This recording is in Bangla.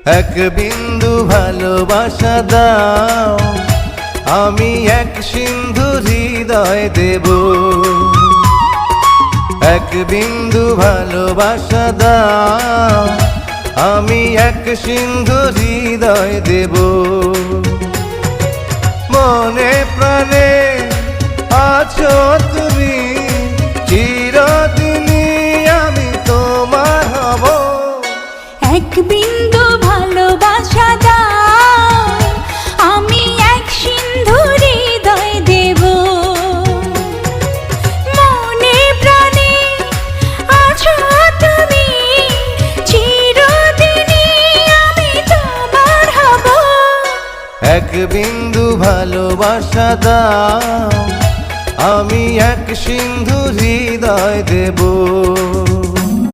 এক বিন্দু ভালোবাসা দাও, আমি এক সিন্ধু হৃদয় দেব। এক বিন্দু ভালোবাসা দাও, আমি এক সিন্ধু হৃদয় দেব। মনে প্রাণে আছো তুমি, চিরদিনই আমি তোমার হব। এক বিন্দু ভালোবাসা দাও, আমি এক সিন্ধু হৃদয় দেব। মনে প্রাণে আছো তুমি, চিরদিনই আমি তোমার হব। এক বিন্দু ভালোবাসা দাও, আমি এক সিন্ধু হৃদয় দেব।